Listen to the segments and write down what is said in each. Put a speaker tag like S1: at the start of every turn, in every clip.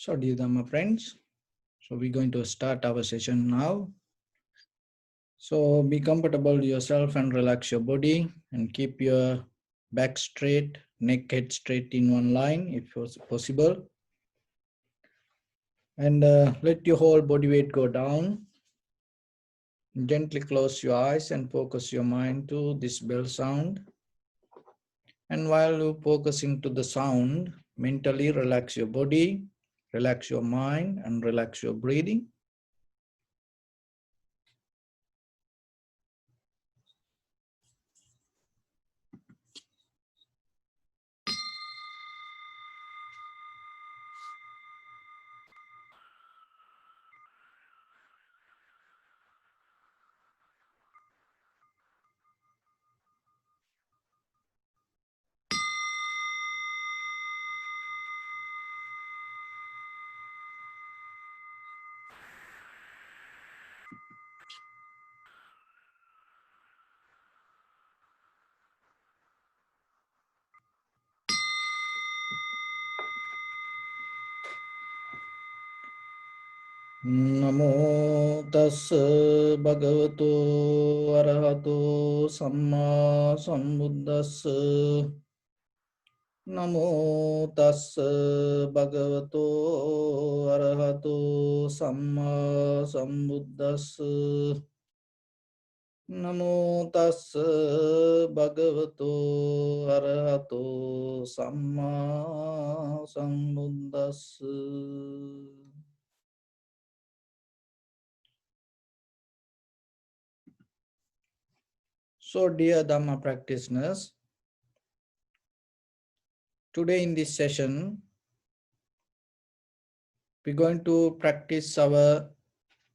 S1: So dear Dhamma friends, so we're going to start our session now. So be comfortable yourself and relax your body and keep your back straight, neck head straight in one line if possible. And let your whole body weight go down. Gently close your eyes and focus your mind to this bell sound. And while you focusing to the sound, mentally relax your body, relax your mind and relax your breathing. Namo tassa bhagavato arahato samma sambuddhassa. Namo tassa bhagavato arahato samma sambuddhassa. Namo tassa bhagavato arahato samma sambuddhassa. So dear Dhamma practitioners, today in this session, we're going to practice our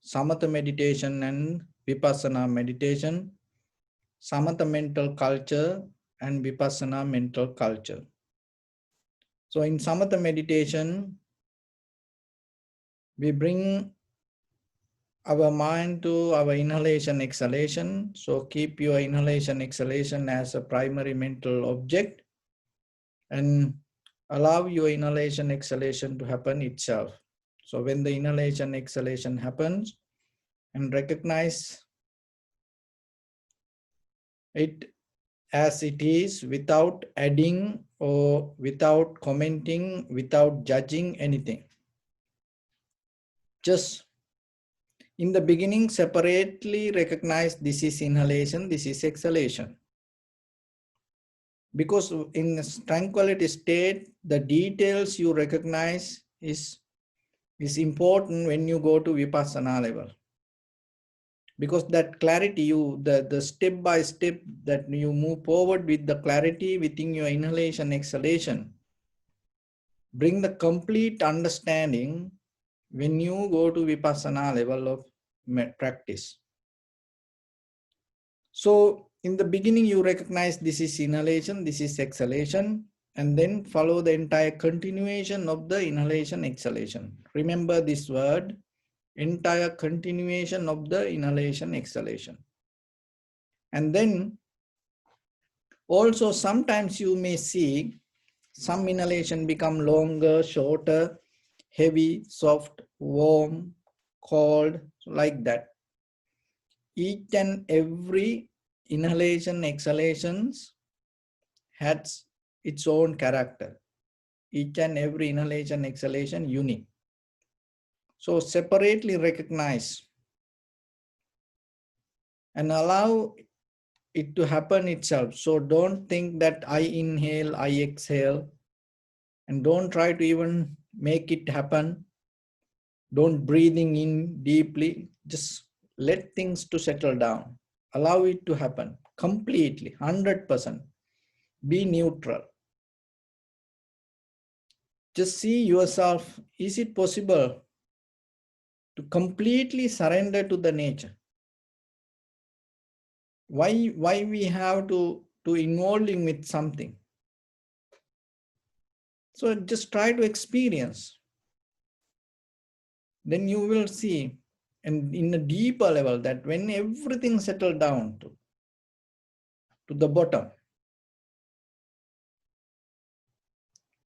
S1: Samatha meditation and Vipassana meditation, Samatha mental culture and Vipassana mental culture. So in Samatha meditation, we bring our mind to our inhalation exhalation. So keep your inhalation exhalation as a primary mental object and allow your inhalation exhalation to happen itself. So when the inhalation exhalation happens, and recognize it as it is without adding or without commenting, without judging anything. Just in the beginning, separately recognize this is inhalation, this is exhalation. Because in tranquility state, the details you recognize is important when you go to Vipassana level. Because that clarity, the step by step that you move forward with the clarity within your inhalation, exhalation, bring the complete understanding when you go to Vipassana level of practice. So in the beginning, you recognize this is inhalation, this is exhalation, and then follow the entire continuation of the inhalation, exhalation. Remember this word, entire continuation of the inhalation, exhalation. And then also sometimes you may see some inhalation become longer, shorter, heavy, soft, warm, cold, like that. Each and every inhalation, exhalations has its own character. Each and every inhalation, exhalation unique. So separately recognize and allow it to happen itself. So don't think that I inhale, I exhale, and don't try to even make it happen. Don't breathing in deeply. Just let things to settle down. Allow it to happen completely, 100%. Be neutral. Just see yourself. Is it possible to completely surrender to the nature? Why we have to involving with something? So just try to experience. Then you will see, and in a deeper level, that when everything settled down to the bottom,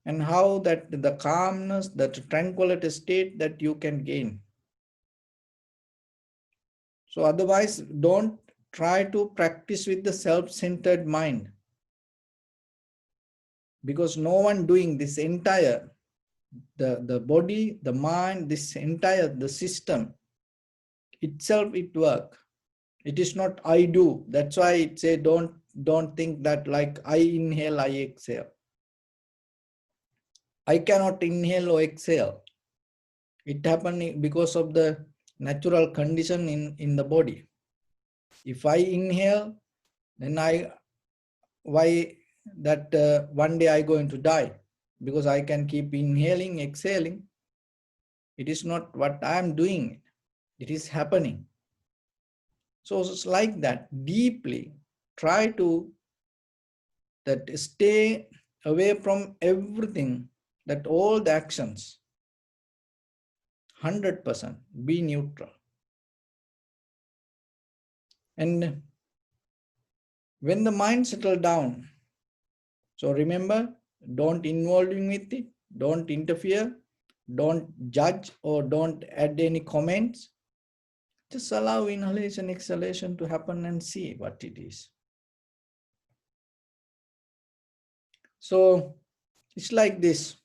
S1: and how that the calmness, that tranquility state that you can gain. So otherwise, don't try to practice with the self-centered mind, because no one doing this entire, the body, the mind, this entire, the system itself, it work. It is not I do. That's why it say don't think that like I inhale, I exhale. I cannot inhale or exhale. It happening because of the natural condition in the body. If I inhale, then why that one day I going to die? Because I can keep inhaling, exhaling. It is not what I am doing. It is happening. So it's like that. Deeply try to that stay away from everything, that all the actions, 100%, be neutral. And when the mind settle down, so remember, don't involve with it, don't interfere, don't judge or don't add any comments. Just allow inhalation, exhalation to happen and see what it is. So it's like this.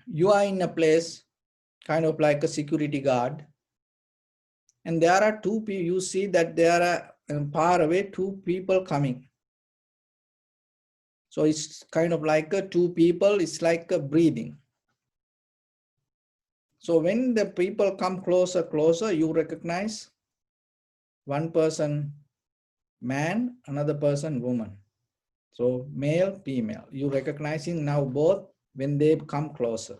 S1: You are in a place, kind of like a security guard, and there are two people. You see that there are far away two people coming. So it's kind of like a two people, it's like a breathing. So when the people come closer, you recognize one person man, another person woman. So male, female, you recognizing now both when they come closer.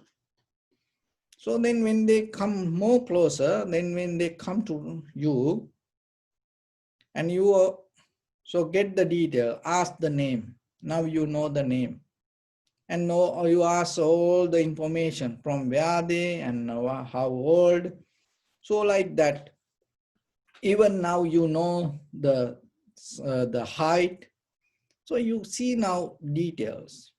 S1: So then when they come more closer, then when they come to you, and you so get the detail, ask the name. Now you know the name. And know, you ask all the information from where are they and how old. So like that. Even now you know the height. So you see now details.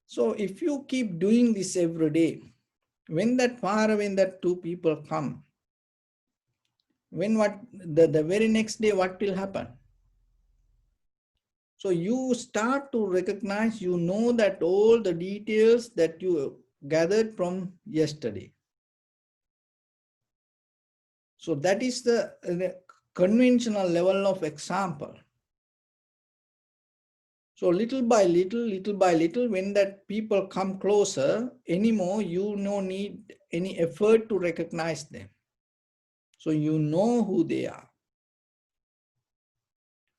S1: So if you keep doing this every day, when that two people come, when the very next day, what will happen? So you start to recognize, you know that all the details that you gathered from yesterday. So that is the conventional level of example. So little by little, when that people come closer, anymore, you no need any effort to recognize them. So you know who they are.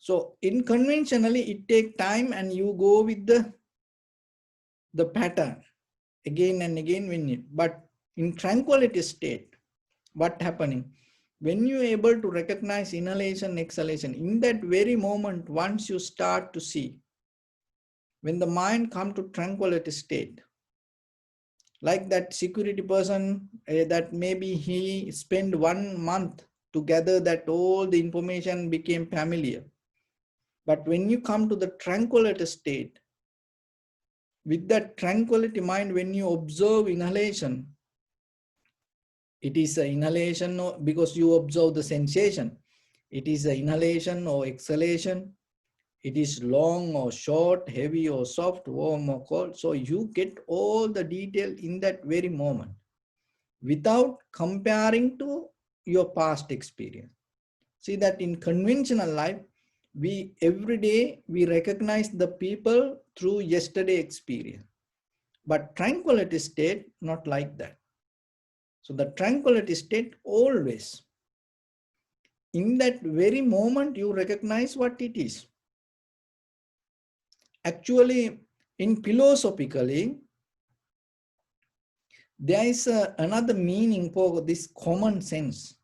S1: So in conventionally, it takes time and you go with the pattern again and again but in tranquility state, what happening? When you are able to recognize inhalation, exhalation, in that very moment, once you start to see, when the mind come to tranquility state, like that security person, that maybe he spent 1 month to gather that all the information became familiar. But when you come to the tranquility state, with that tranquility mind, when you observe inhalation, it is an inhalation because you observe the sensation. It is an inhalation or exhalation. It is long or short, heavy or soft, warm or cold. So you get all the detail in that very moment without comparing to your past experience. See that in conventional life, every day we recognize the people through yesterday experience. But tranquility state, not like that. So the tranquility state always, in that very moment, you recognize what it is. Actually, in philosophically, there is another meaning for this common sense.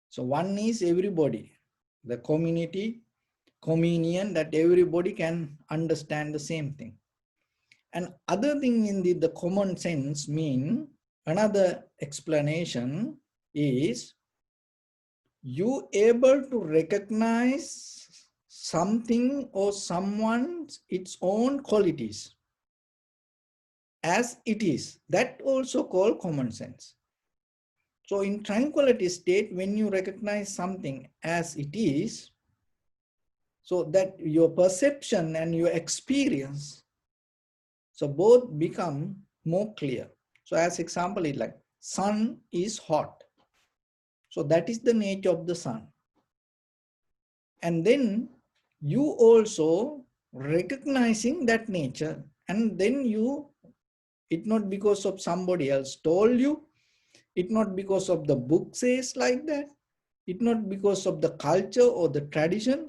S1: So one is everybody, the community, communion, that everybody can understand the same thing. And other thing in the common sense mean, another explanation is you able to recognize something or someone's its own qualities as it is. That also called common sense. So in tranquility state, when you recognize something as it is, so that your perception and your experience, so both become more clear. So as example, it like sun is hot. So that is the nature of the sun. And then you also recognizing that nature, and then you, it not because of somebody else told you, it not because of the book says like that, it not because of the culture or the tradition,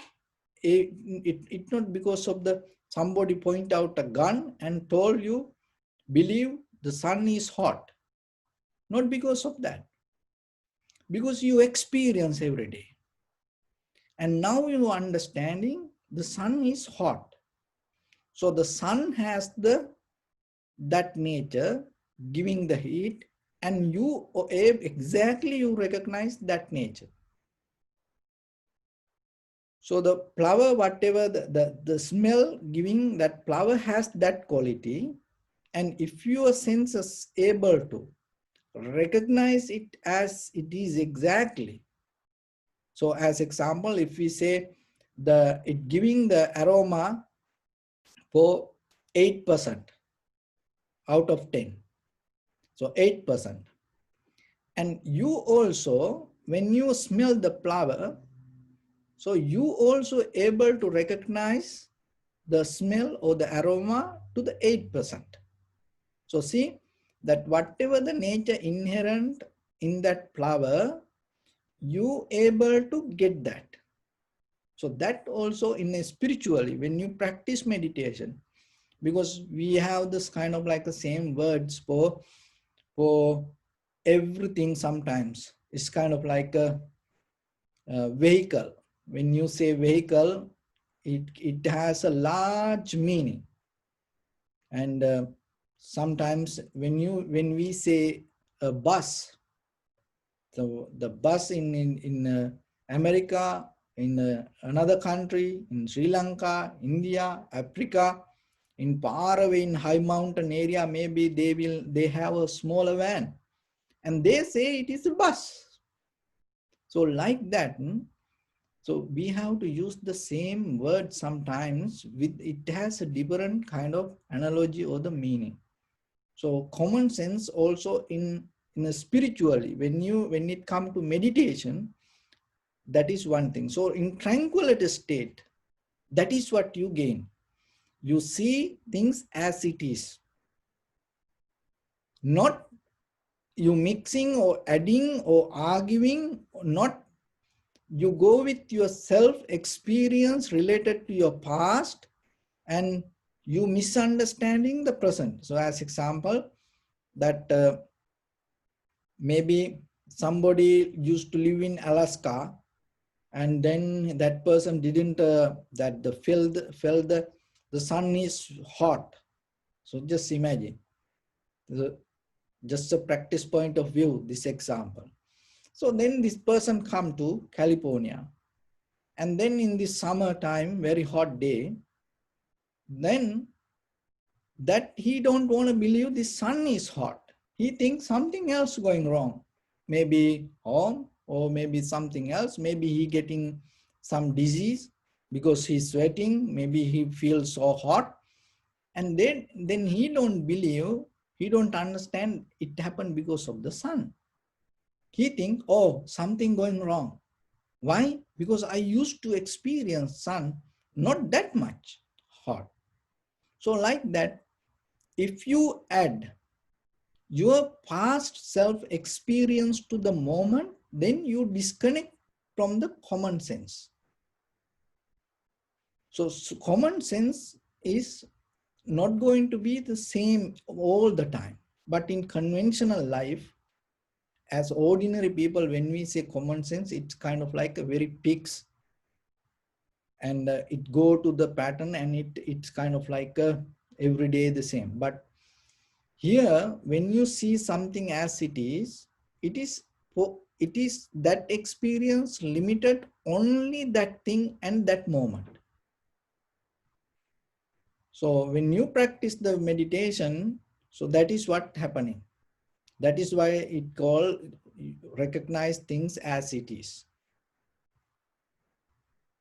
S1: it not because of the somebody point out a gun and told you believe the sun is hot, not because of that, because you experience every day. And now you understanding the sun is hot. So the sun has that nature giving the heat, and you exactly you recognize that nature. So the flower, whatever the smell giving that flower has that quality, and if your senses able to recognize it as it is exactly. So as example, if we say it giving the aroma for 8% out of 10. So 8%. And you also, when you smell the flower, so you also able to recognize the smell or the aroma to the 8%. So see that whatever the nature inherent in that flower, you able to get that. So that also in a spiritually, when you practice meditation, because we have this kind of like the same words for everything. Sometimes it's kind of like a vehicle. When you say vehicle, it has a large meaning. And sometimes when we say a bus, so the bus in America, in another country, in Sri Lanka, India, Africa, in far away in high mountain area, maybe they have a smaller van, and they say it is a bus. So like that, so we have to use the same word sometimes with it has a different kind of analogy or the meaning. So common sense also in a spiritually, when it comes to meditation, that is one thing. So in tranquility state, that is what you gain. You see things as it is, not you mixing or adding or arguing, not you go with your self experience related to your past, and you misunderstanding the present. So as example, that maybe somebody used to live in Alaska, and then that person didn't that the felt the sun is hot. So just imagine, just a practice point of view, this example. So then this person come to California, and then in the summertime, very hot day, then that he don't want to believe the sun is hot. He thinks something else going wrong. Maybe home, or maybe something else. Maybe he getting some disease because he's sweating. Maybe he feels so hot. And then he don't believe, he don't understand it happened because of the sun. He think, oh, something going wrong. Why? Because I used to experience sun not that much hot. So like that, if you add your past self experience to the moment, then you disconnect from the common sense. So common sense is not going to be the same all the time. But in conventional life, as ordinary people, when we say common sense, it's kind of like a very fixed, and it go to the pattern, and it's kind of like every day the same. But here, when you see something as it is that experience limited only that thing and that moment. So when you practice the meditation, so that is what happening. That is why it called recognize things as it is.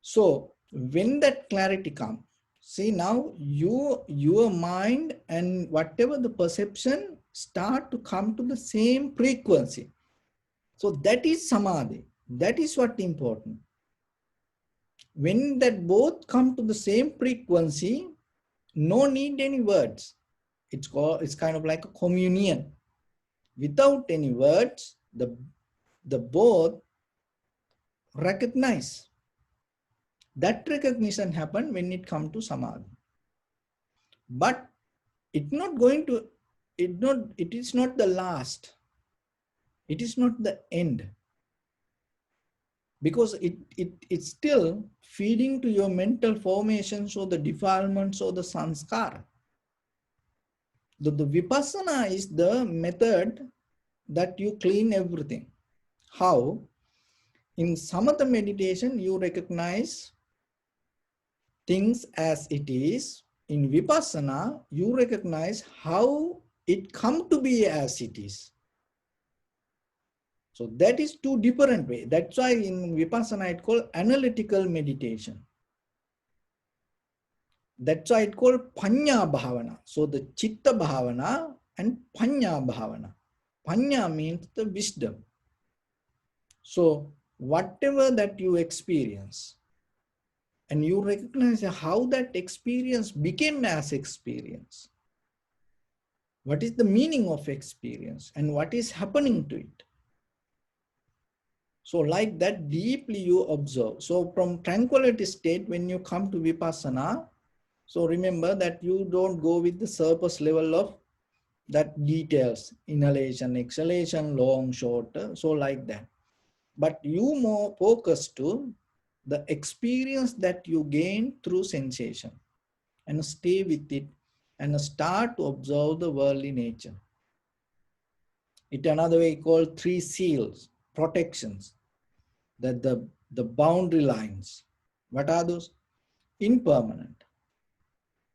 S1: So when that clarity comes, see now your mind and whatever the perception start to come to the same frequency. So that is samadhi. That is what important. When that both come to the same frequency, no need any words. It's kind of like a communion. Without any words, the both recognize. That recognition happen when it come to samadhi. But it not going to, it is not the last. It is not the end. Because it's still feeding to your mental formations or the defilements or the sanskara. The vipassana is the method that you clean everything. How? In samatha meditation, you recognize things as it is. In vipassana, you recognize how it come to be as it is. So that is two different ways. That's why in vipassana it called analytical meditation. That's why it called panya bhavana. So the chitta bhavana and panya bhavana. Panya means the wisdom. So whatever that you experience, and you recognize how that experience became as experience. What is the meaning of experience and what is happening to it? So like that deeply you observe. So from tranquility state, when you come to vipassana, so remember that you don't go with the surface level of that details, inhalation, exhalation, long, short, so like that. But you more focus to the experience that you gain through sensation and stay with it and start to observe the worldly nature. It another way called three seals, protections, that the boundary lines. What are those? Impermanent.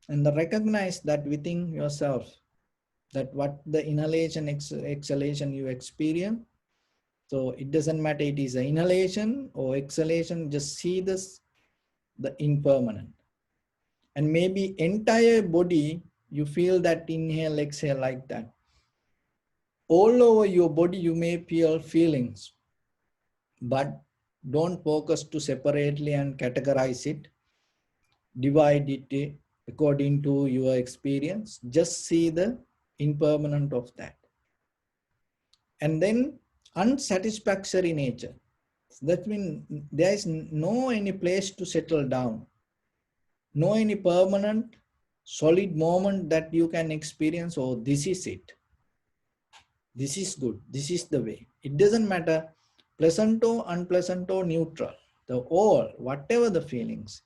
S1: And recognize that within yourself, that what the inhalation, exhalation you experience. So it doesn't matter it is an inhalation or exhalation, just see this, the impermanent. And maybe entire body, you feel that inhale, exhale like that. All over your body, you may feel feelings, but don't focus to separately and categorize it, divide it according to your experience. Just see the impermanent of that. And then unsatisfactory nature. That means there is no any place to settle down. No any permanent, solid moment that you can experience, oh, this is it. This is good. This is the way. It doesn't matter pleasant or unpleasant or neutral. The all, whatever the feelings,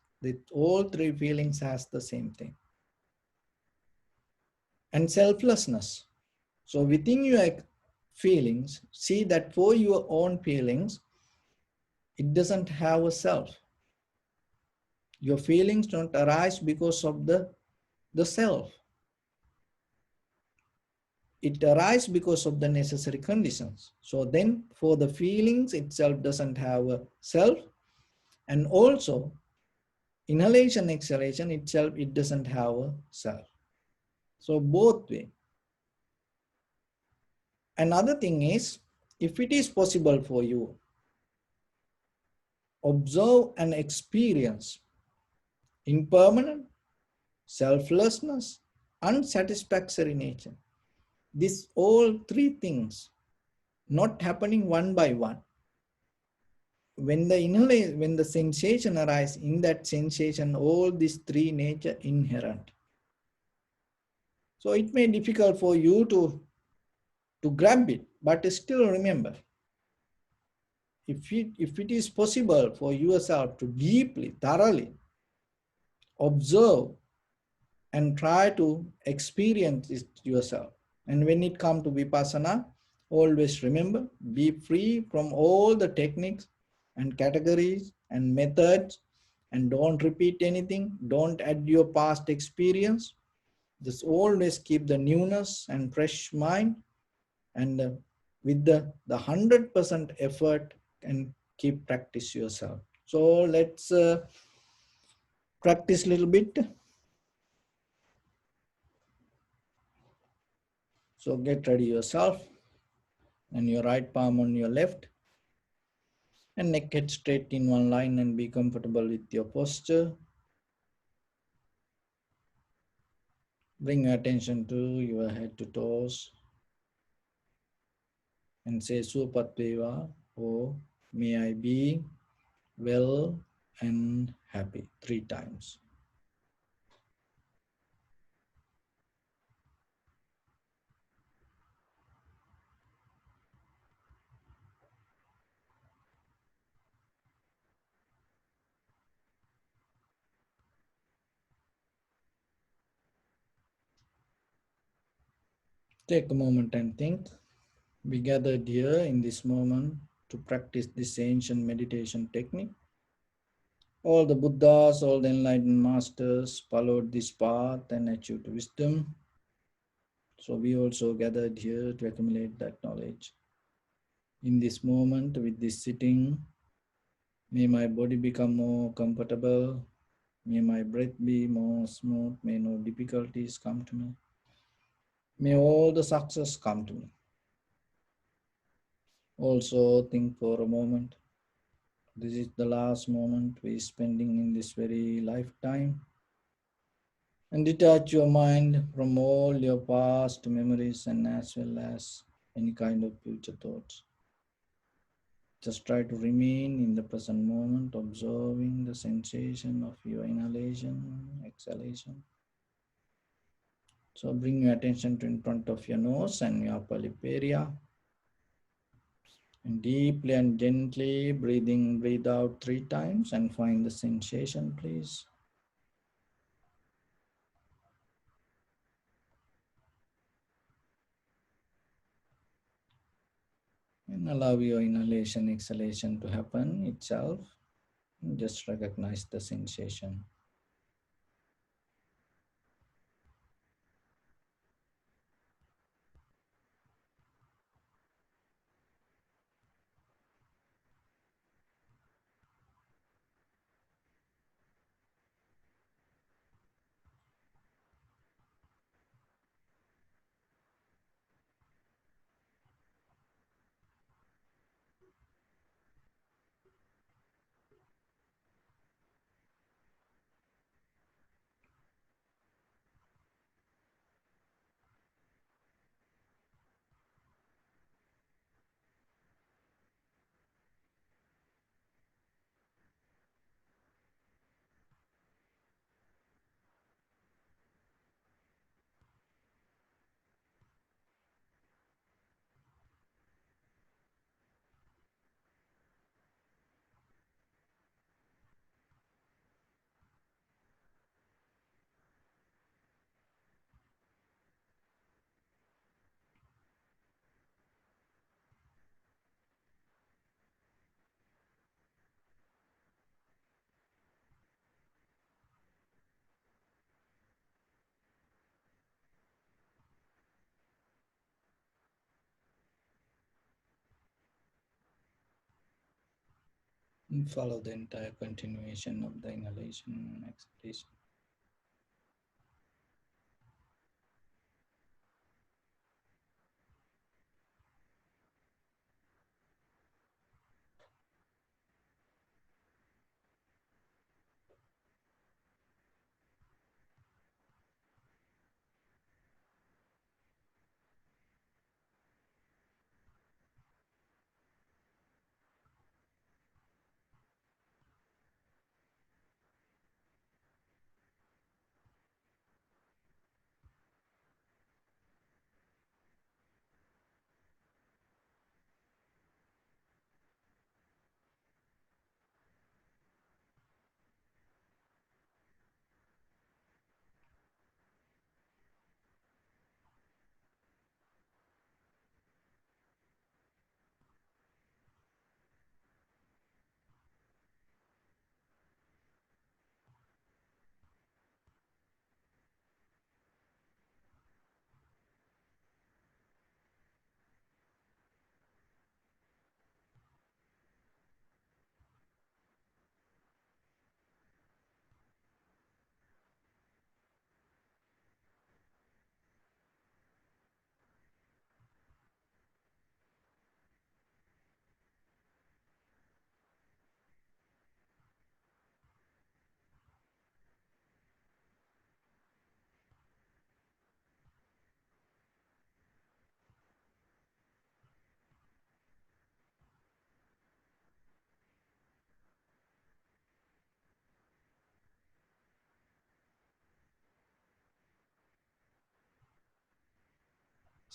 S1: all three feelings has the same thing. And selflessness. So within your feelings, see that for your own feelings, it doesn't have a self. Your feelings don't arise because of the self. It arises because of the necessary conditions. So then for the feelings itself doesn't have a self, and also inhalation, exhalation itself, it doesn't have a self. So both way. Another thing is, if it is possible for you, observe and experience impermanent, selflessness, unsatisfactory nature. These all three things not happening one by one. When the inhalation, when the sensation arises, in that sensation, all these three nature inherent. So it may be difficult for you to grab it, but still remember, if it is possible for yourself to deeply, thoroughly observe and try to experience it yourself. And when it comes to vipassana, always remember, be free from all the techniques and categories and methods and don't repeat anything. Don't add your past experience. Just always keep the newness and fresh mind, and with the 100% effort, and keep practice yourself. So let's practice a little bit. So get ready yourself, and your right palm on your left, and neck head straight in one line, and be comfortable with your posture. Bring your attention to your head to toes, and say Supatveva, or may I be well and happy 3 times. Take a moment and think. We gathered here in this moment to practice this ancient meditation technique. All the Buddhas, all the enlightened masters followed this path and achieved wisdom. So we also gathered here to accumulate that knowledge. In this moment, with this sitting, may my body become more comfortable. May my breath be more smooth. May no difficulties come to me. May all the success come to me. Also think for a moment. This is the last moment we are spending in this very lifetime. And detach your mind from all your past memories and as well as any kind of future thoughts. Just try to remain in the present moment, observing the sensation of your inhalation, exhalation. So bring your attention to in front of your nose and your upper lip area. And deeply and gently breathe out 3 times and find the sensation, please. And allow your inhalation, exhalation to happen itself. And just recognize the sensation. And follow the entire continuation of the inhalation and exhalation.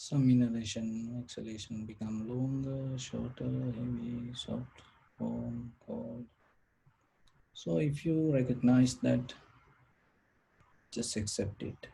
S1: Some inhalation, exhalation become longer, shorter, heavy, soft, warm, cold. So if you recognize that, just accept it.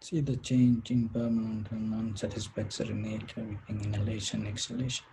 S1: See the change in permanent and unsatisfactory nature within inhalation, exhalation.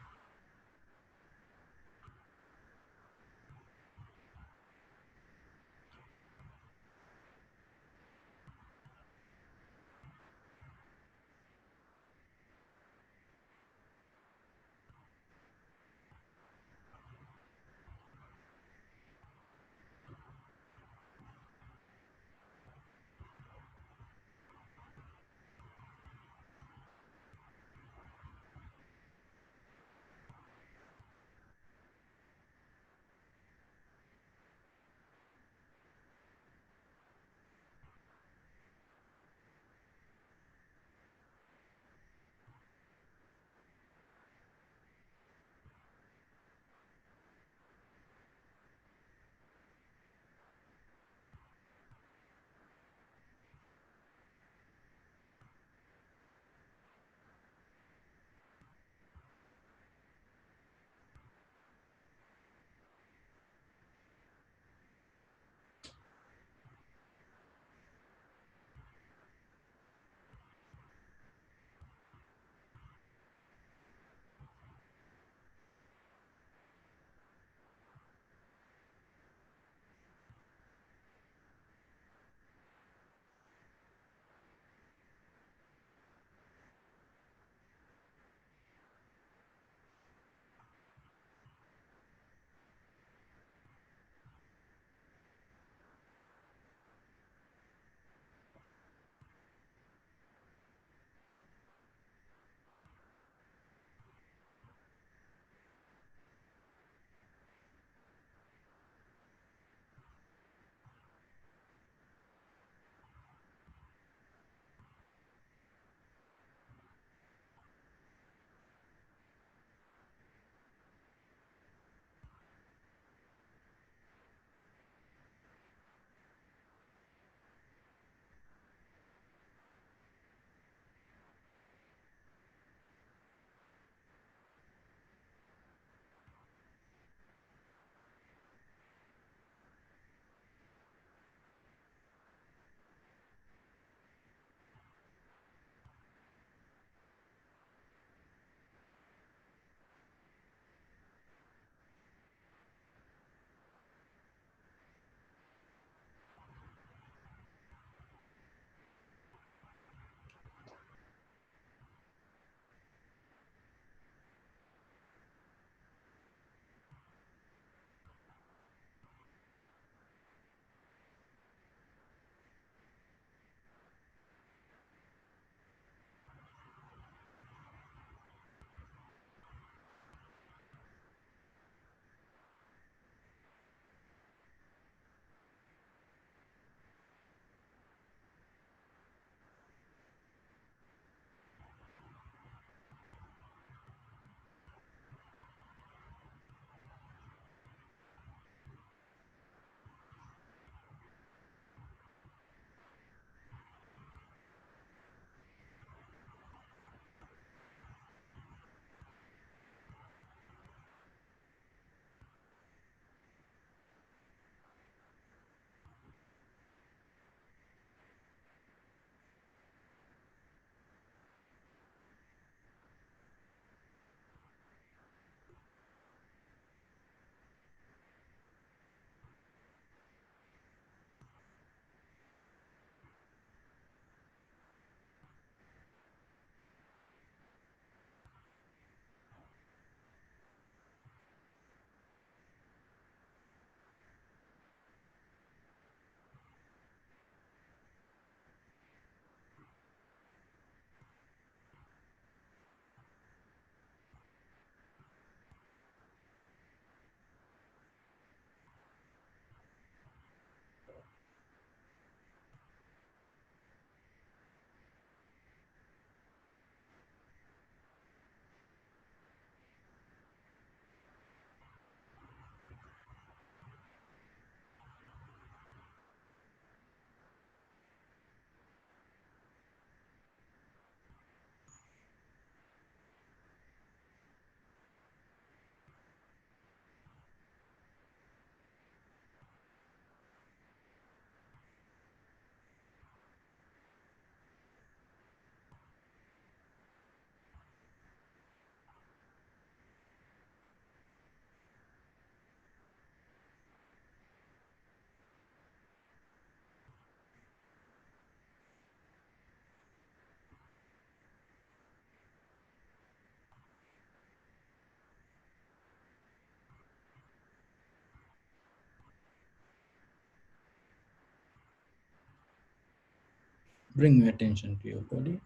S1: Bring your attention to your body.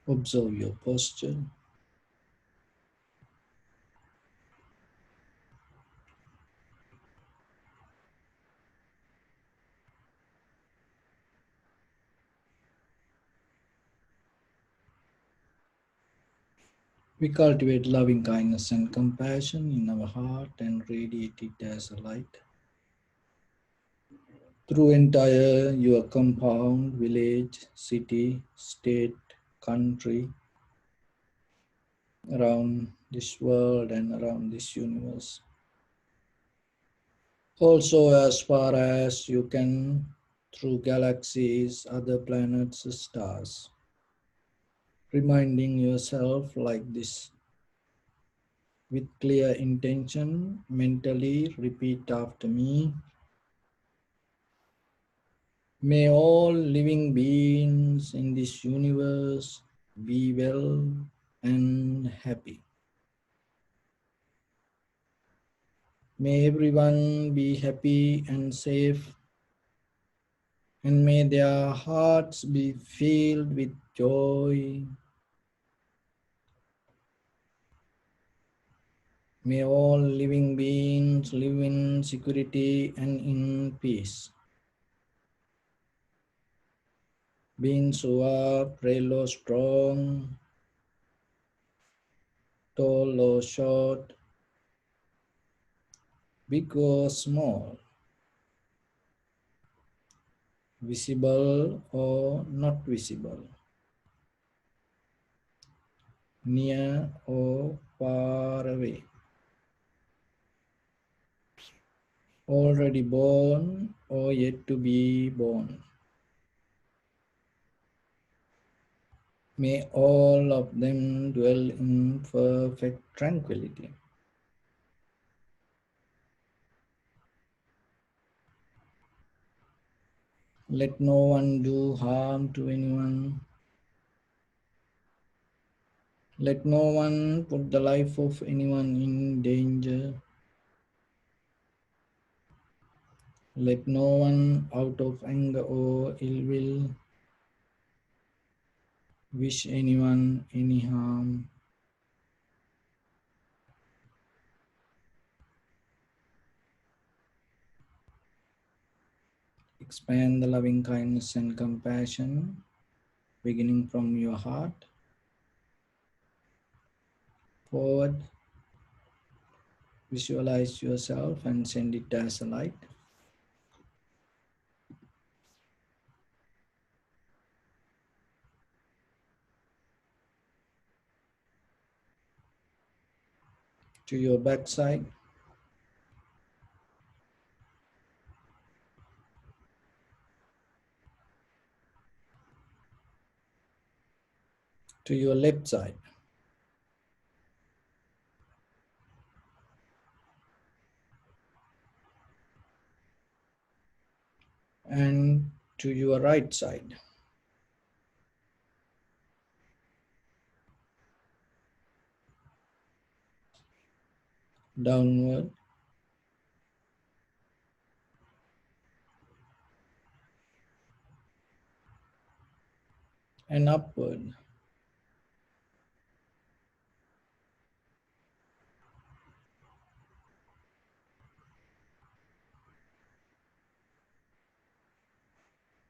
S1: Observe your posture. We cultivate loving kindness and compassion in our heart and radiate it as a light through entire your compound, village, city, state, country, around this world and around this universe. Also, as far as you can, through galaxies, other planets, stars. Reminding yourself like this with clear intention, mentally repeat after me. May all living beings in this universe be well and happy. May everyone be happy and safe, and may their hearts be filled with joy. May all living beings live in security and in peace. Beings who are frail or strong, tall or short, big or small, visible or not visible, near or far away, already born or yet to be born. May all of them dwell in perfect tranquility. Let no one do harm to anyone. Let no one put the life of anyone in danger. Let no one, out of anger or ill will, wish anyone any harm. Expand the loving kindness and compassion beginning from your heart forward. Visualize yourself and send it as a light to your backside, to your left side, and to your right side, downward and upward.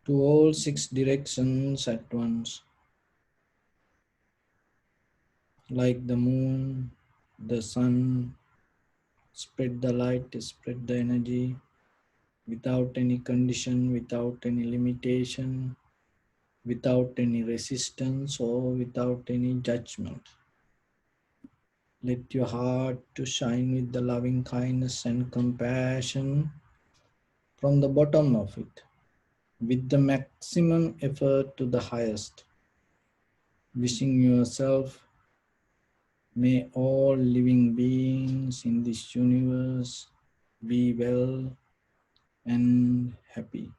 S1: To all six directions at once, like the moon, the sun. Spread the light, spread the energy without any condition, without any limitation, without any resistance or without any judgment. Let your heart to shine with the loving kindness and compassion from the bottom of it, with the maximum effort to the highest. Wishing yourself, may all living beings in this universe be well and happy.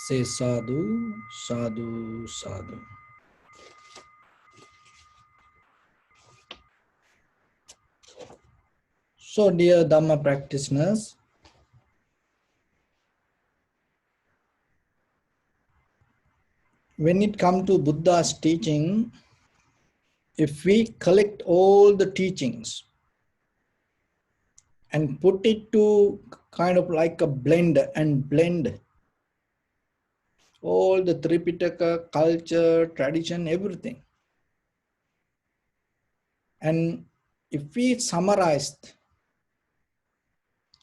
S1: Say sadhu, sadhu, sadhu. So dear Dhamma practitioners, when it comes to Buddha's teaching, if we collect all the teachings and put it to kind of like a blend and blend all the Tripitaka, culture, tradition, everything. And if we summarized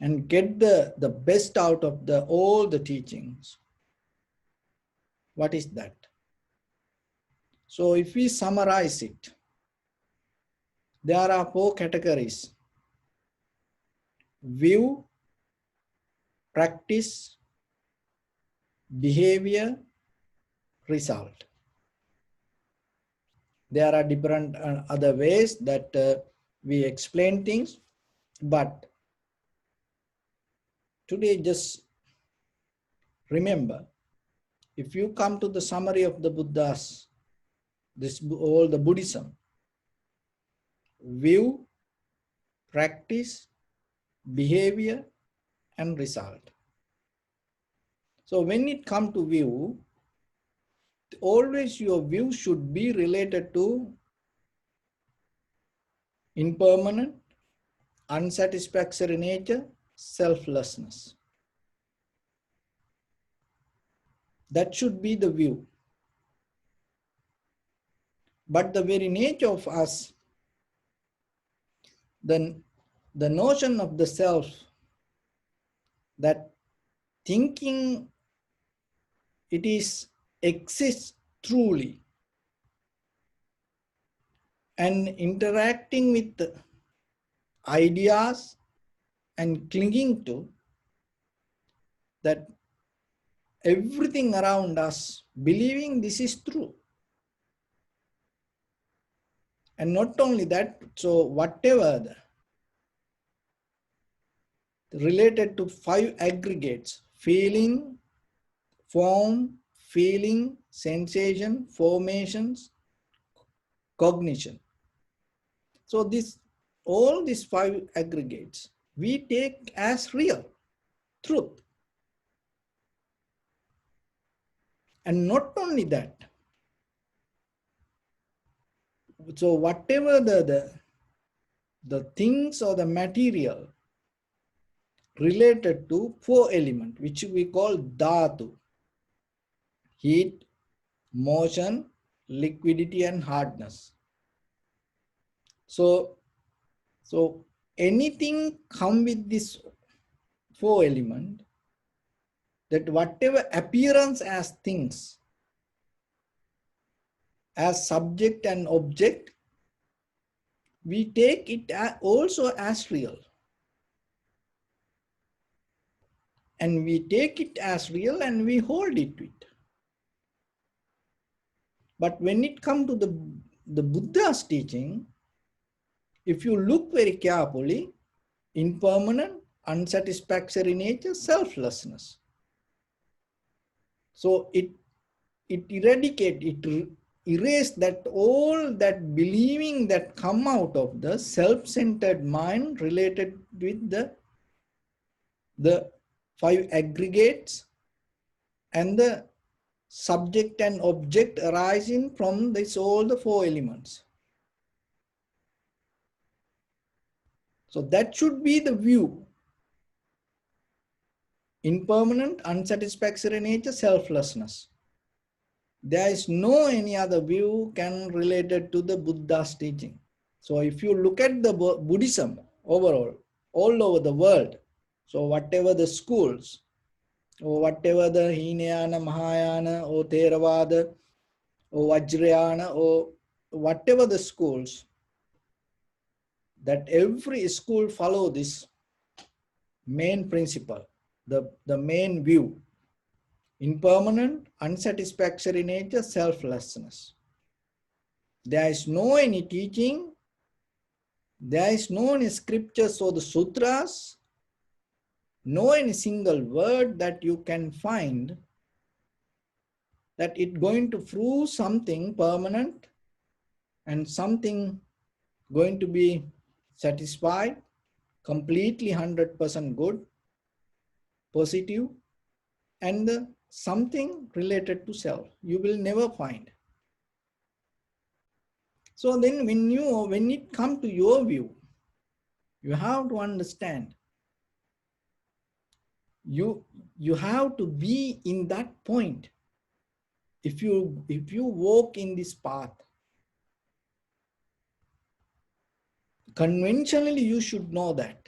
S1: and get the best out of all the teachings, what is that? So if we summarize it, there are 4 categories: view, practice, behavior, result. There are different other ways that we explain things, but today just remember, if you come to the summary of the Buddha's, all the Buddhism, view, practice, behavior, and result. So when it comes to view, always your view should be related to impermanent, unsatisfactory nature, selflessness. That should be the view. But the very nature of us, the notion of the self, that thinking it is exists truly and interacting with the ideas and clinging to that everything around us, believing this is true. And not only that, so whatever related to 5 aggregates: feeling, form, feeling, sensation, formations, cognition. So all these 5 aggregates we take as real truth. And not only that, so whatever the things or the material related to 4 elements, which we call dhatu: heat, motion, liquidity, and hardness. So anything come with this 4 element, that whatever appearance as things, as subject and object, we take it also as real. And we take it as real and we hold it to it. But when it comes to the Buddha's teaching, if you look very carefully, impermanent, unsatisfactory nature, selflessness. So it eradicates, it erase that all that believing that come out of the self-centered mind related with the 5 aggregates and the subject and object arising from all the 4 elements. So that should be the view. Impermanent, unsatisfactory nature, selflessness. There is no any other view can related to the Buddha's teaching. So if you look at the Buddhism overall, all over the world, so whatever the schools, or whatever the Hinayana, Mahayana, or Theravada, or Vajrayana, or whatever the schools, that every school follow this main principle, the main view: impermanent, unsatisfactory nature, selflessness. There is no any teaching, there is no any scriptures or the sutras, no any single word that you can find that it's going to prove something permanent and something going to be satisfied, completely 100% good, positive, and something related to self. You will never find. So then when it comes to your view, you have to understand, you have to be in that point. If you walk in this path, conventionally you should know that,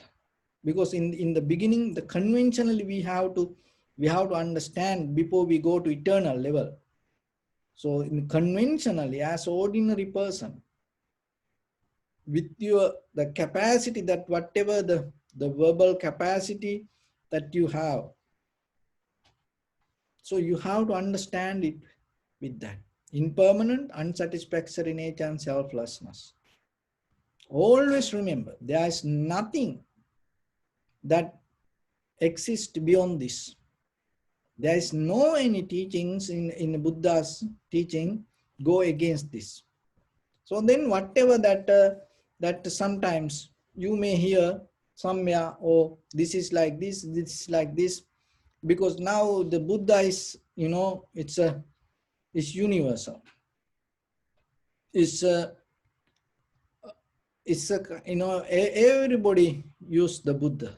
S1: because in the beginning, the conventionally we have to understand before we go to eternal level. So conventionally, as ordinary person, with the capacity, that whatever the verbal capacity that you have, so you have to understand it with that impermanent, unsatisfactory nature and selflessness. Always remember, there is nothing that exists beyond this. There is no any teachings in Buddha's teaching go against this. So then whatever that sometimes you may hear somewhere, oh, this is like this is like this, because now the Buddha is, it's universal. It's everybody use the Buddha.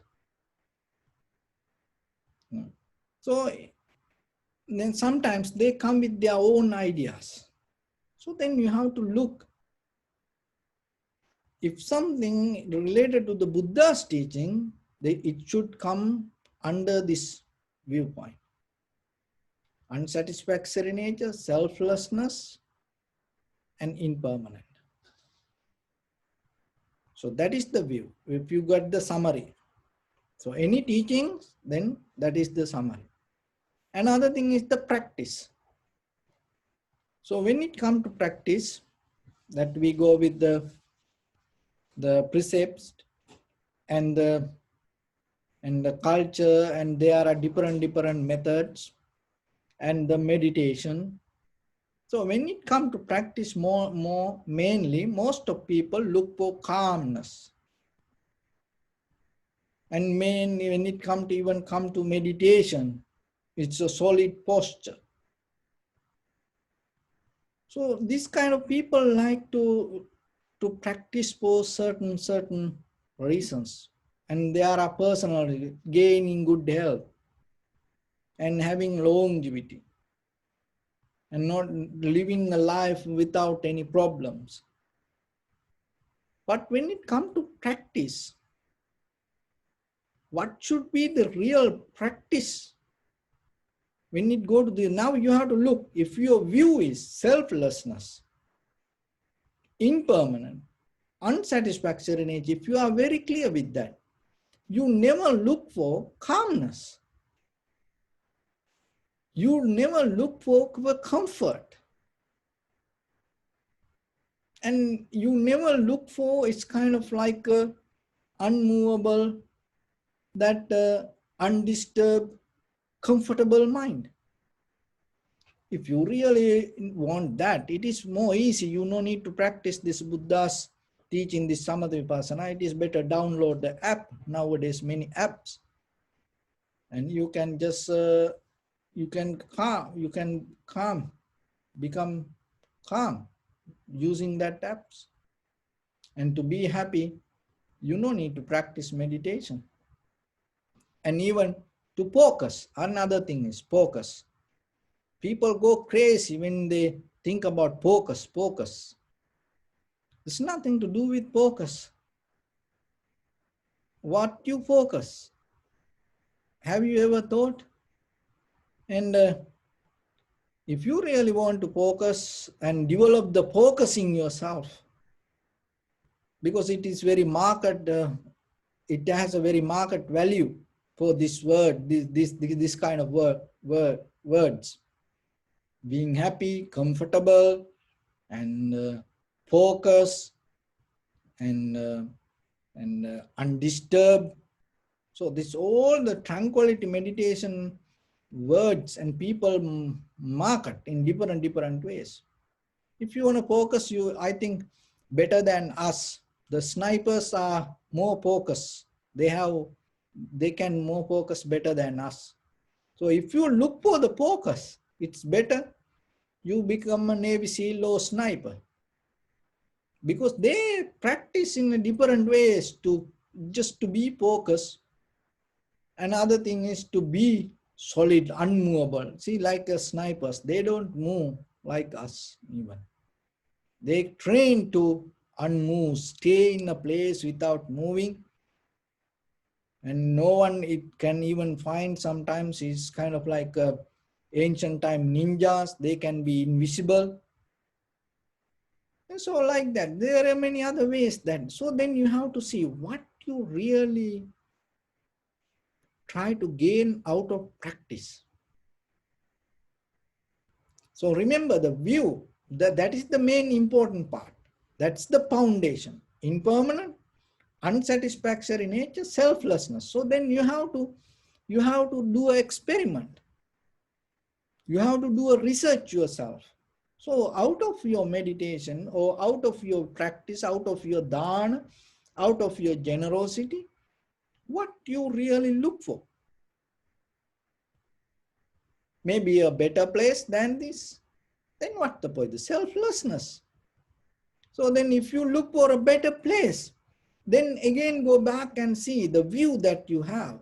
S1: So then sometimes they come with their own ideas. So then you have to look, if something related to the Buddha's teaching, it should come under this viewpoint. Unsatisfactory nature, selflessness, and impermanent. So that is the view. If you got the summary. So any teachings, then that is the summary. Another thing is the practice. So when it comes to practice, that we go with the precepts and the culture, and there are different methods, and the meditation. So when it comes to practice mainly, most of people look for calmness. And mainly when it come to meditation, it's a solid posture. So this kind of people like to practice for certain reasons. And they are personally gaining good health and having longevity and not living a life without any problems. But when it comes to practice, what should be the real practice? When it go to now you have to look, if your view is selflessness, impermanent, unsatisfactory nature, if you are very clear with that, you never look for calmness. You never look for comfort. And you never look for, it's kind of like unmovable, that undisturbed, comfortable mind. If you really want that, it is more easy. You no need to practice this Buddha's teaching, this Samatha Vipassana. It is better download the app. Nowadays, many apps. And you can just, you can become calm using that apps. And to be happy, you no need to practice meditation. And even to focus, another thing is focus. People go crazy when they think about focus. It's nothing to do with focus. What you focus? Have you ever thought? And if you really want to focus and develop the focusing yourself, because it is very market, it has a very market value for this word, this kind of words. Being happy, comfortable, and focus, and undisturbed. So this all the tranquility meditation words and people market in different ways. If you want to focus, I think better than us. The snipers are more focused. They can more focus better than us. So if you look for the focus, it's better you become a Navy SEAL or sniper, because they practice in a different ways to just to be focused. Another thing is to be solid, unmovable. See, like snipers, they don't move like us even. They train to unmove, stay in a place without moving, and no one it can even find. Sometimes it's kind of like ancient time ninjas. They can be invisible. And so like that, there are many other ways then. So then you have to see what you really try to gain out of practice. So remember the view, that is the main important part. That's the foundation. Impermanent, unsatisfactory nature, selflessness. So then you have to do an experiment. You have to do a research yourself. So out of your meditation or out of your practice, out of your dana, out of your generosity, what you really look for? Maybe a better place than this. Then what the point? The selflessness. So then if you look for a better place, then again go back and see the view that you have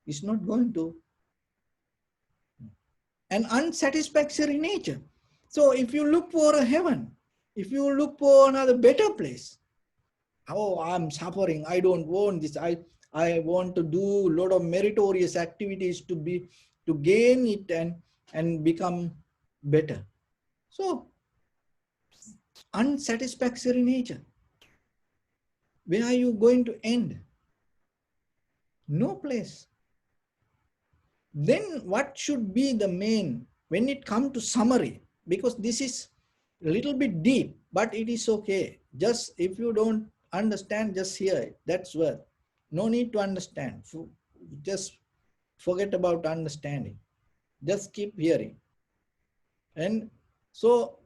S1: is not going to an unsatisfactory nature. So if you look for a heaven, if you look for another better place, oh, I'm suffering, I don't want this, I want to do a lot of meritorious activities to gain it and become better. So unsatisfactory nature. Where are you going to end? No place. Then what should be the main, when it comes to summary, because this is a little bit deep, but it is okay. Just if you don't understand, just hear it. That's worth. No need to understand. Just forget about understanding. Just keep hearing. And so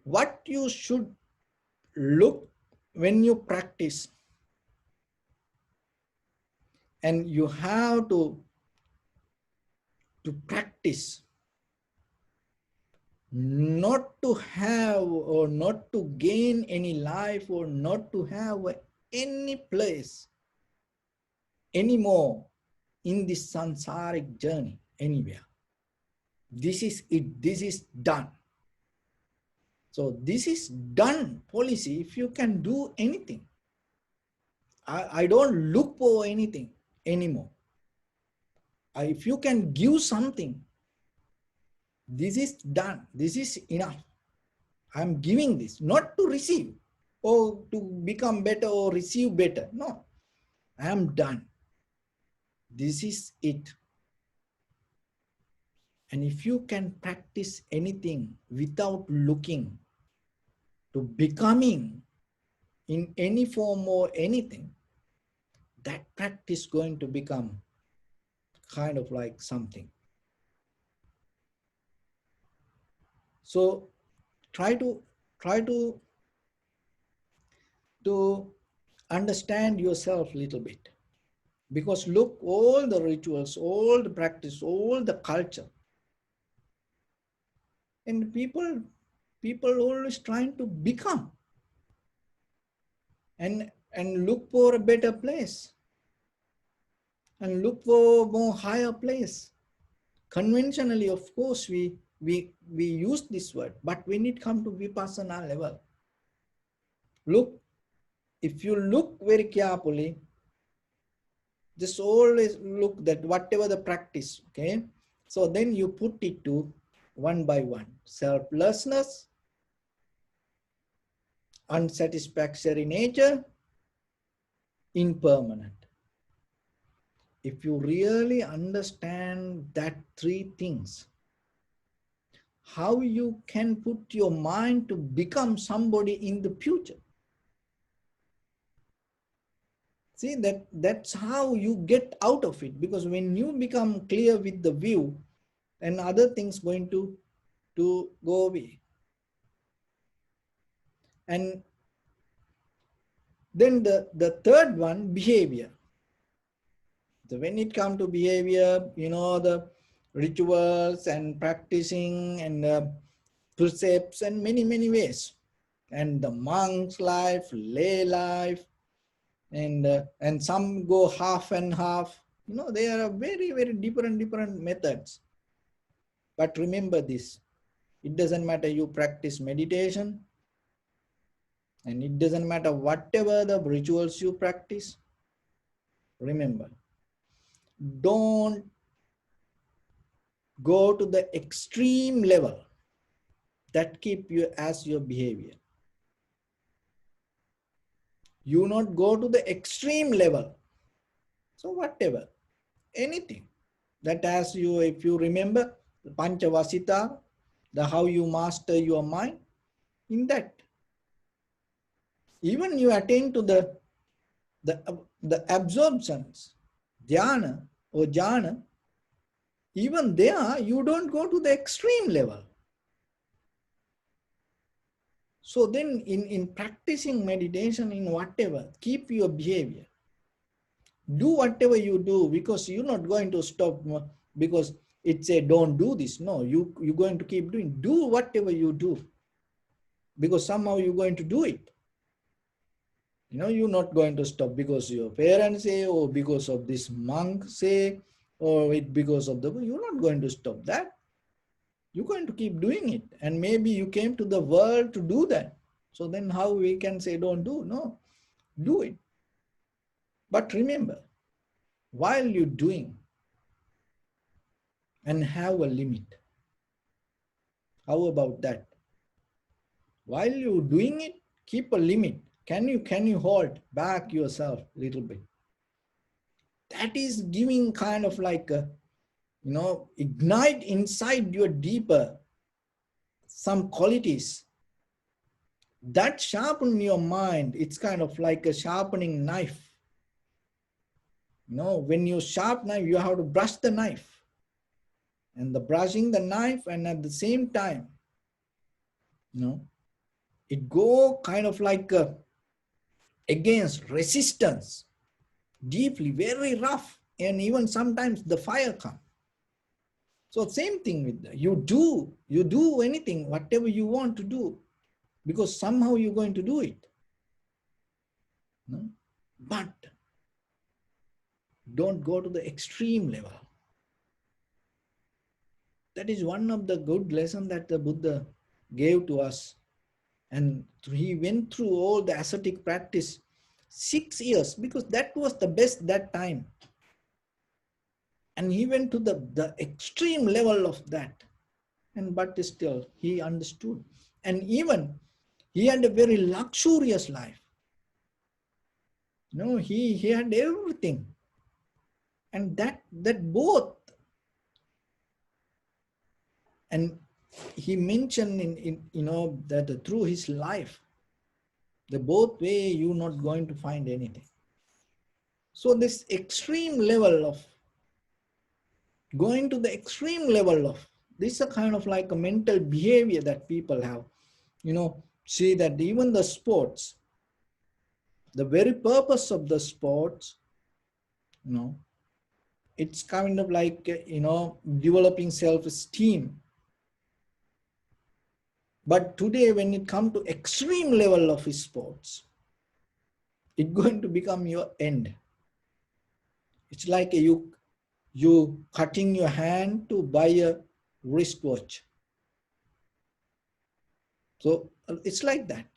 S1: what you should look when you practice, and you have to practice not to have or not to gain any life or not to have any place anymore in this samsaric journey anywhere. This is it. This is done. So this is done policy. If you can do anything, I don't look for anything anymore. If you can give something, this is done. This is enough. I'm giving this, not to receive or to become better or receive better. No, I am done. This is it. And if you can practice anything without looking to becoming in any form or anything, that practice is going to become kind of like something. So try to understand yourself a little bit, because look, all the rituals, all the practice, all the culture, and people always trying to become and look for a better place and look for more higher place. Conventionally, of course, we use this word, but when it comes to vipassana level, look, if you look very carefully, just always look that whatever the practice, okay, so then you put it to one by one. Selflessness, unsatisfactory nature, impermanent. If you really understand that three things, how you can put your mind to become somebody in the future. See, that's how you get out of it, because when you become clear with the view, and other things going to go away. And then the third one, behavior. So when it comes to behavior, the rituals and practicing and precepts and many ways, and the monk's life, lay life, and some go half and half. There are very different methods. But remember this: it doesn't matter you practice meditation, and it doesn't matter whatever the rituals you practice. Remember, don't go to the extreme level that keep you as your behavior. You not go to the extreme level. So whatever, anything that as you, if you remember the Panchavasita, the how you master your mind, in that, even you attain to the absorptions, dhyana or jhana, even there you don't go to the extreme level. So then in practicing meditation, in whatever, keep your behavior. Do whatever you do, because you're not going to stop because it's a don't do this. No, you're going to keep doing. Do whatever you do, because somehow you're going to do it. You're not going to stop because your parents say, or because of this monk say, or because of you're not going to stop that. You're going to keep doing it. And maybe you came to the world to do that. So then how we can say don't do? No, do it. But remember, while you're doing, and have a limit. How about that? While you're doing it, keep a limit. Can you hold back yourself a little bit? That is giving kind of like a, ignite inside your deeper some qualities that sharpen your mind. It's kind of like a sharpening knife. When you sharp knife, you have to brush the knife. And the brushing the knife, and at the same time, it go kind of like against resistance, deeply, very rough, and even sometimes the fire comes. So same thing with you do anything, whatever you want to do, because somehow you're going to do it. But don't go to the extreme level. That is one of the good lessons that the Buddha gave to us. And he went through all the ascetic practice 6 years, because that was the best that time. And he went to the extreme level of that. But still, he understood. And even he had a very luxurious life. He had everything. And that both. And he mentioned in that through his life, the both way you're not going to find anything. So this extreme level of going to the extreme level of this is a kind of like a mental behavior that people have. See that even the sports, the very purpose of the sports, it's kind of like, developing self-esteem. But today, when it comes to extreme level of sports, it's going to become your end. It's like you cutting your hand to buy a wristwatch. So it's like that.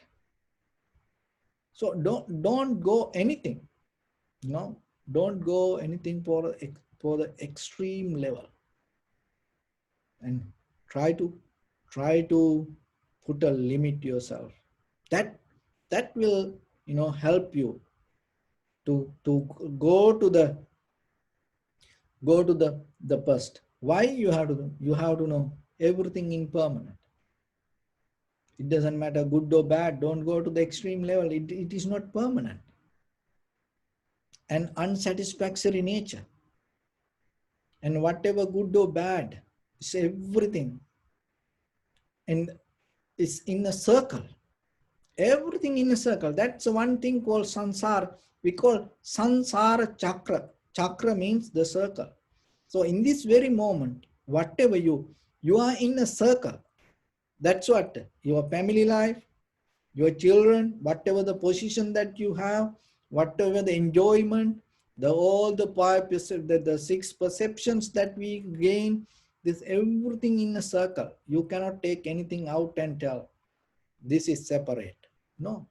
S1: So don't go anything. Don't go anything for the extreme level. And try to put a limit to yourself. That will help you to go to the past. Why you have to know everything impermanent. It doesn't matter good or bad. Don't go to the extreme level. It is not permanent. and unsatisfactory nature. And whatever good or bad, it's everything. And it's in a circle. Everything in a circle. That's one thing called sansara. We call sansara chakra. Chakra means the circle. So in this very moment, whatever you are in a circle. That's what your family life, your children, whatever the position that you have, whatever the enjoyment, all the the six perceptions that we gain, this everything in a circle. You cannot take anything out and tell this is separate. No.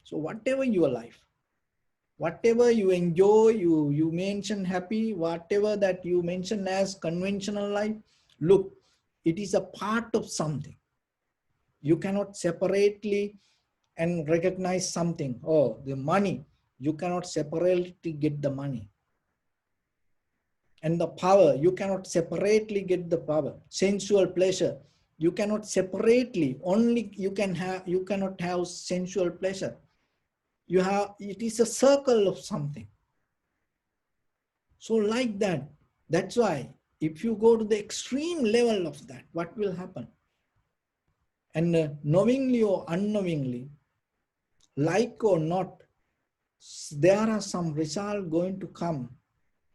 S1: So whatever your life, whatever you enjoy, you mention happy, whatever that you mention as conventional life, look, it is a part of something. You cannot separately and recognize something. Oh, the money, you cannot separately get the money. And the power, you cannot separately get the power. Sensual pleasure, you cannot separately, only you cannot have sensual pleasure. You have, it is a circle of something. So like that, that's why if you go to the extreme level of that, what will happen? And knowingly or unknowingly, like or not, there are some result going to come.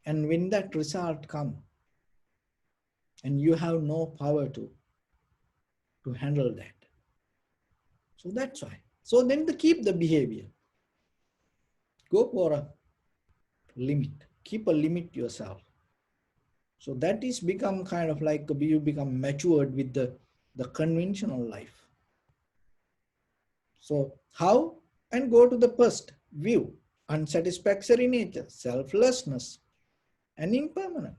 S1: And when that result comes, and you have no power to handle that. So that's why. So then to keep the behavior, go for a limit. Keep a limit yourself. So that is become kind of like you become matured with the conventional life. So how? And go to the first view, unsatisfactory nature, selflessness, and impermanent.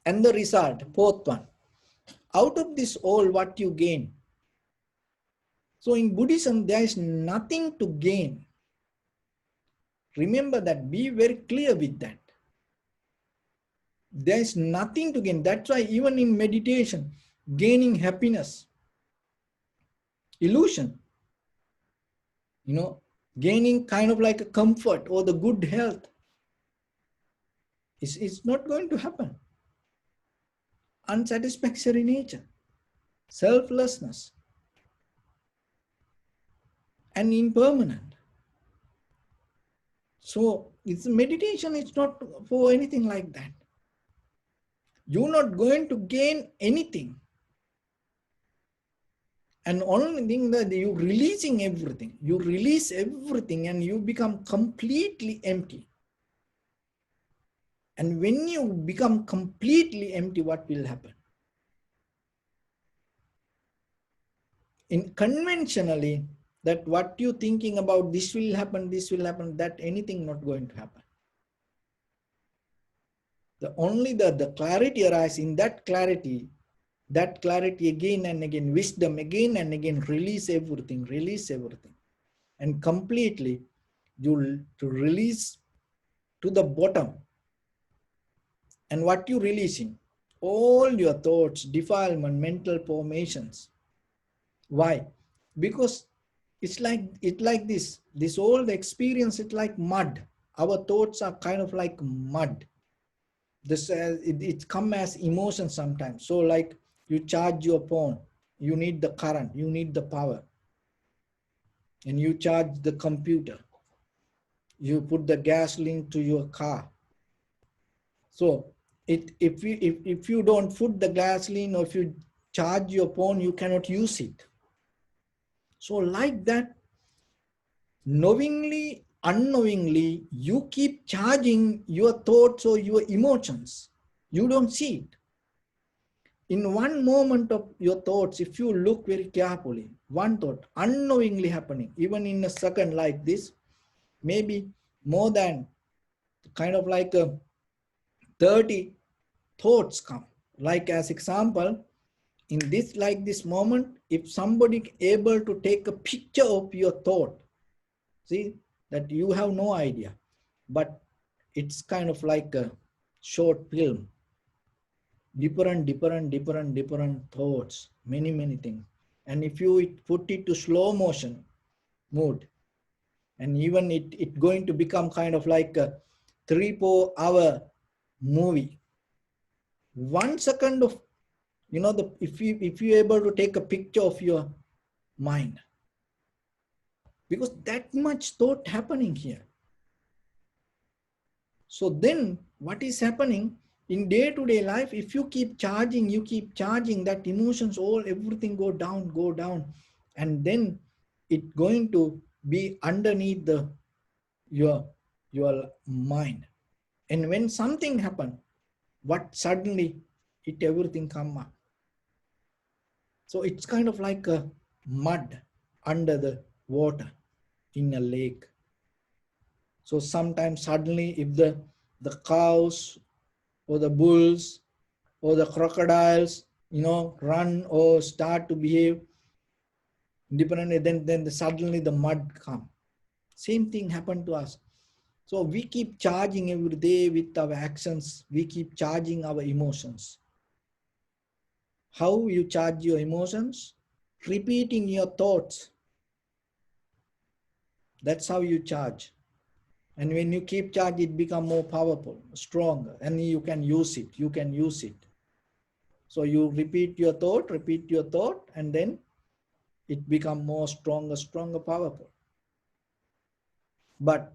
S1: And the result, fourth one, out of this all what you gain. So in Buddhism, there is nothing to gain. Remember that, be very clear with that. There is nothing to gain. That's why even in meditation, gaining happiness, illusion, gaining kind of like a comfort or the good health, it's not going to happen. Unsatisfactory nature, selflessness, and impermanent. So it's meditation, it's not for anything like that. You're not going to gain anything. And only thing that you're releasing everything. You release everything and you become completely empty. And when you become completely empty, what will happen? In conventionally, that what you thinking about, this will happen, that anything not going to happen. The only the clarity arises in that clarity again and again, wisdom again and again, release everything. And completely you to release to the bottom. And what you releasing? All your thoughts, defilement, mental formations. Why? Because it's like this whole experience, it's like mud. Our thoughts are kind of like mud. This it come as emotion sometimes. So like you charge your phone, you need the current, you need the power, and you charge the computer, you put the gasoline to your car. So if you don't put the gasoline or if you charge your phone, you cannot use it. So like that, knowingly, unknowingly, you keep charging your thoughts or your emotions. You don't see it. In one moment of your thoughts, if you look very carefully, one thought unknowingly happening, even in a second like this, maybe more than kind of like 30 thoughts come. Like as example, in this like this moment, if somebody able to take a picture of your thought, see that you have no idea, but it's kind of like a short film. Different thoughts, many things. And if you put it to slow motion mode, And even it going to become kind of like a 3-4 hour movie. 1 second of, if you able to take a picture of your mind, because that much thought happening here. So then what is happening in day-to-day life, if you keep charging, that emotions, everything go down, and then it going to be underneath your mind. And when something happen, what suddenly everything come up. So it's kind of like a mud under the water in a lake. So sometimes suddenly if the cows or the bulls or the crocodiles, run or start to behave independently, then suddenly the mud come. Same thing happened to us. So we keep charging every day with our actions. We keep charging our emotions. How you charge your emotions? Repeating your thoughts. That's how you charge. And when you keep charge, it become more powerful, stronger, and you can use it. So you repeat your thought, and then it become more stronger, powerful. But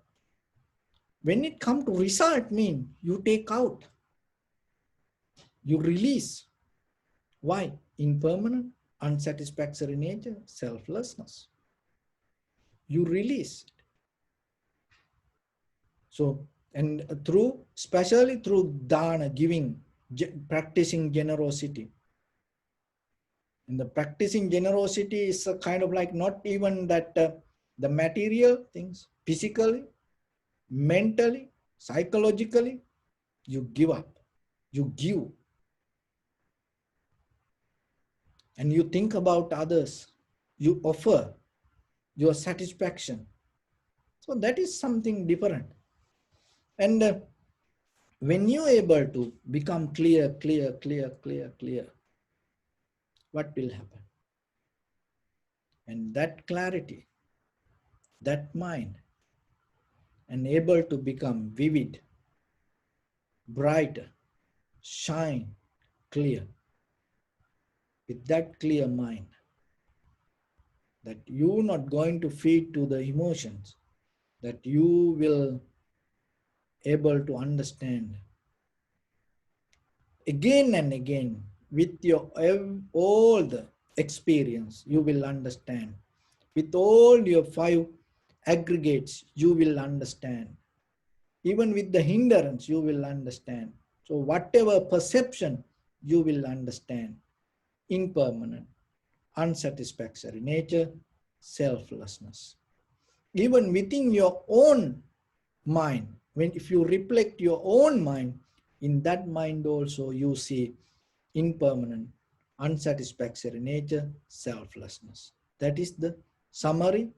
S1: when it come to result, mean you take out, you release. Why? Impermanent, unsatisfactory nature, selflessness. You release. So, and especially through dana, giving, practicing generosity. And the practicing generosity is a kind of like not even that the material things, physically, mentally, psychologically, you give up, you give, and you think about others, you offer your satisfaction. So that is something different. And when you're able to become clear, what will happen? And that clarity, that mind, and able to become vivid, brighter, shine, clear. With that clear mind, that you're not going to feed to the emotions, that you will able to understand again and again with your all the experience, you will understand. With all your 5 aggregates, you will understand. Even with the hindrance, you will understand. So whatever perception, you will understand. Impermanent, unsatisfactory nature, selflessness. Even within your own mind, if you reflect your own mind, in that mind also you see impermanent, unsatisfactory nature, selflessness. That is the summary.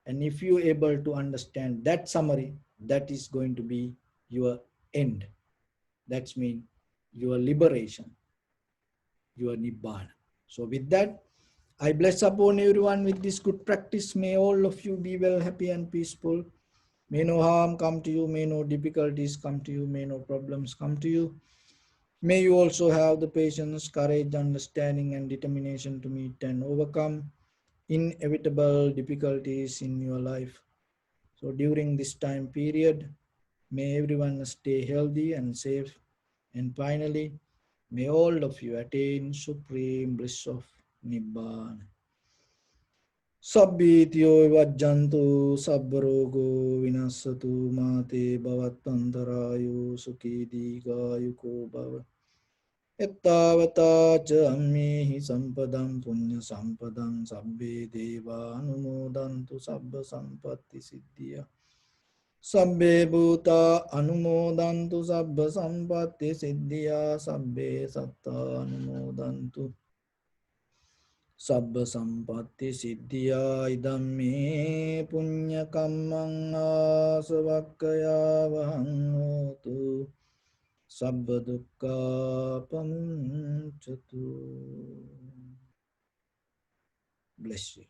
S1: And if you are able to understand that summary, that is going to be your end. That means your liberation, your nibbana. So with that, I bless upon everyone with this good practice. May all of you be well, happy and peaceful. May no harm come to you, may no difficulties come to you, may no problems come to you. May you also have the patience, courage, understanding, and determination to meet and overcome inevitable difficulties in your life. So during this time period, may everyone stay healthy and safe. And finally, may all of you attain supreme bliss of Nibbana. Sabbityo vajjantu sabbarogo vinasatu mate bhavatvantarayo sukhi digayuko bhava. Ettavata cha ammehi sampadam punya sampadam sabbe deva anumodantu sabba sampatti siddhya. Sabbe bhuta anumodantu sabba sampatti siddhya. Sabbe satta anumodantu sabba sampatti siddhya. Idam me punya kammang asavakkaya vahang hotu. Sabba dukkha pamuncatu. Bless you.